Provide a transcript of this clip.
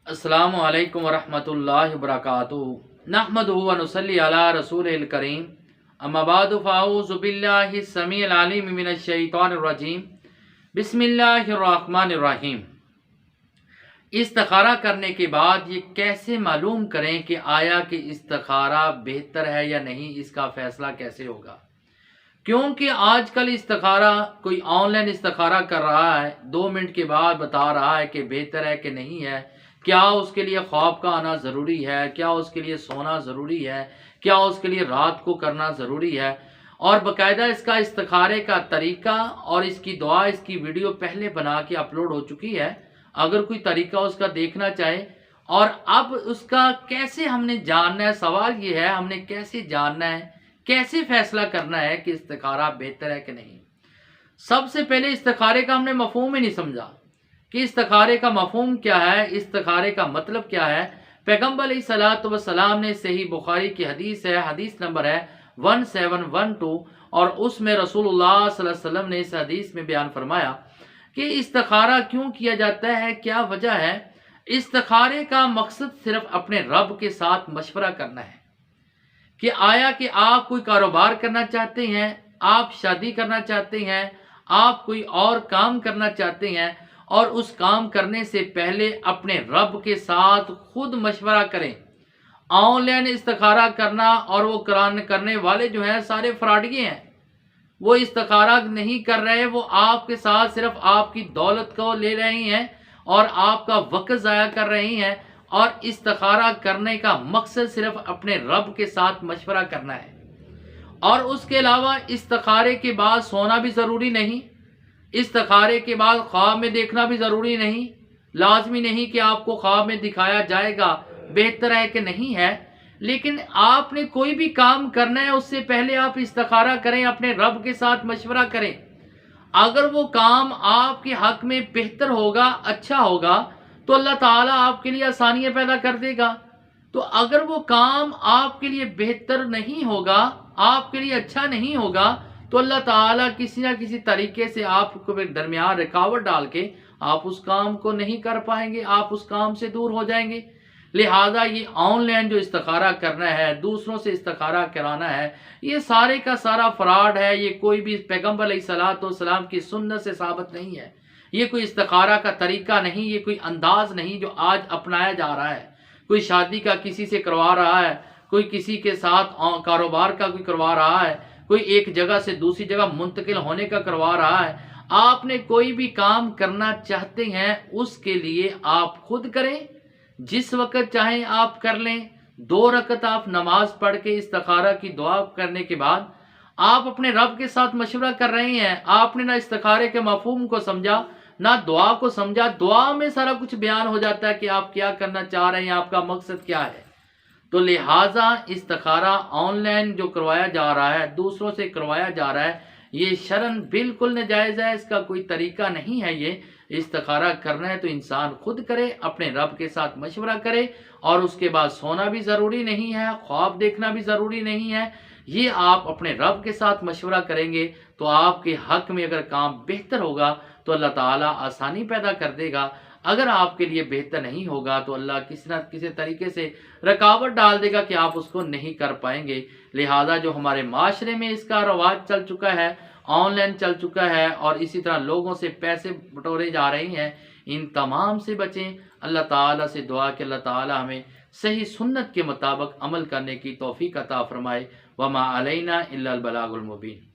अस्सलामु अलैकुम वरहमतुल्लाहि वबरकातुहू नहमदुहु व नुसल्ली अला रसूलिल करीम अम्मा बादु फ़अऊज़ु बिल्लाहि समीइल अलीम मिनश शैतानिर रजीम बिस्मिल्लाहिर रहमानिर रहीम। इस्तिखारा करने के बाद ये कैसे मालूम करें कि आया कि इस्तिखारा बेहतर है या नहीं, इसका फ़ैसला कैसे होगा? क्योंकि आजकल इस्तिखारा कोई ऑनलाइन इस्तिखारा कर रहा है, 2 मिनट के बाद बता रहा है कि बेहतर है कि नहीं है, क्या उसके लिए ख्वाब का आना ज़रूरी है, क्या उसके लिए सोना ज़रूरी है, क्या उसके लिए रात को करना ज़रूरी है। और बाकायदा इसका इस्तिखारे का तरीका और इसकी दुआ, इसकी वीडियो पहले बना के अपलोड हो चुकी है, अगर कोई तरीका उसका देखना चाहे। और अब उसका कैसे हमने जानना है, सवाल ये है हमने कैसे जानना है, कैसे फ़ैसला करना है कि इस्तिखारा बेहतर है कि नहीं। सबसे पहले इस्तिखारे का हमने मफ़हूम ही नहीं समझा कि इस्तिखारे का मफ़हूम क्या है, इस्तिखारे का मतलब क्या है। पैगम्बर अलैहिस्सलातु वस्सलाम ने सही बुखारी की हदीस है, हदीस नंबर है 1712, और उसमें रसूलुल्लाह सल्लल्लाहु अलैहि वसल्लम ने इस हदीस में बयान फरमाया कि इस्तिखारा क्यों किया जाता है, क्या वजह है। इस्तिखारे का मकसद सिर्फ अपने रब के साथ मशवरा करना है कि आया कि आप कोई कारोबार करना चाहते हैं, आप शादी करना चाहते हैं, आप कोई और काम करना चाहते हैं, और उस काम करने से पहले अपने रब के साथ खुद मशवरा करें। ऑनलाइन इस्तिखारा करना और वो करने वाले जो हैं सारे फ्रॉडिये हैं। वो इस्तिखारा नहीं कर रहे, वो आपके साथ सिर्फ आपकी दौलत को ले रहे हैं और आपका वक्त ज़ाया कर रहे हैं। और इस्तिखारा करने का मकसद सिर्फ अपने रब के साथ मशवरा करना है। और उसके अलावा इस्तिखारे के बाद सोना भी ज़रूरी नहीं, इस्तिखारे के बाद ख्वाब में देखना भी ज़रूरी नहीं। लाजमी नहीं कि आपको ख्वाब में दिखाया जाएगा बेहतर है कि नहीं है, लेकिन आपने कोई भी काम करना है उससे पहले आप इस्तिखारा करें, अपने रब के साथ मशवरा करें। अगर वो काम आपके हक़ में बेहतर होगा, अच्छा होगा, तो अल्लाह ताला आपके लिए आसानियाँ पैदा कर देगा। तो अगर वो काम आपके लिए बेहतर नहीं होगा, आपके लिए अच्छा नहीं होगा, तो अल्लाह ताला किसी ना किसी तरीके से आपको दरमियान रुकावट डाल के आप उस काम को नहीं कर पाएंगे, आप उस काम से दूर हो जाएंगे। लिहाजा ये ऑनलाइन जो इस्तिखारा करना है, दूसरों से इस्तिखारा कराना है, ये सारे का सारा फ्रॉड है। ये कोई भी पैगम्बर अलैहिस्सलातु वस्सलाम की सुन्नत से साबित नहीं है। ये कोई इस्तिखारा का तरीका नहीं, ये कोई अंदाज नहीं जो आज अपनाया जा रहा है। कोई शादी का किसी से करवा रहा है, कोई किसी के साथ कारोबार का कोई करवा रहा है, कोई एक जगह से दूसरी जगह मुंतकिल होने का करवा रहा है। आपने कोई भी काम करना चाहते हैं उसके लिए आप खुद करें, जिस वक़्त चाहें आप कर लें। 2 रकत आप नमाज पढ़ के इस्तिखारा की दुआ करने के बाद आप अपने रब के साथ मशवरा कर रहे हैं। आपने ना इस्तिखारे के मफ़हूम को समझा, ना दुआ को समझा। दुआ में सारा कुछ बयान हो जाता है कि आप क्या करना चाह रहे हैं, आपका मकसद क्या है। तो लिहाजा इस्तिखारा ऑनलाइन जो करवाया जा रहा है, दूसरों से करवाया जा रहा है, ये शरन बिल्कुल नाजायज़ है। इसका कोई तरीका नहीं है। ये इस्तिखारा करना है तो इंसान खुद करे, अपने रब के साथ मशवरा करे। और उसके बाद सोना भी ज़रूरी नहीं है, ख्वाब देखना भी ज़रूरी नहीं है। ये आप अपने रब के साथ मशवरा करेंगे तो आपके हक़ में अगर काम बेहतर होगा तो अल्लाह ताला आसानी पैदा कर देगा। अगर आपके लिए बेहतर नहीं होगा तो अल्लाह किसी न किसी तरीके से रुकावट डाल देगा कि आप उसको नहीं कर पाएंगे। लिहाजा जो हमारे माशरे में इसका रवाज चल चुका है, ऑनलाइन चल चुका है, और इसी तरह लोगों से पैसे बटोरे जा रहे हैं, इन तमाम से बचें। अल्लाह ताला से दुआ कि अल्लाह ताला हमें सही सुन्नत के मुताबिक अमल करने की तौफीक अता फरमाए। वमा अलैना इल्लल बलागुल मुबीन।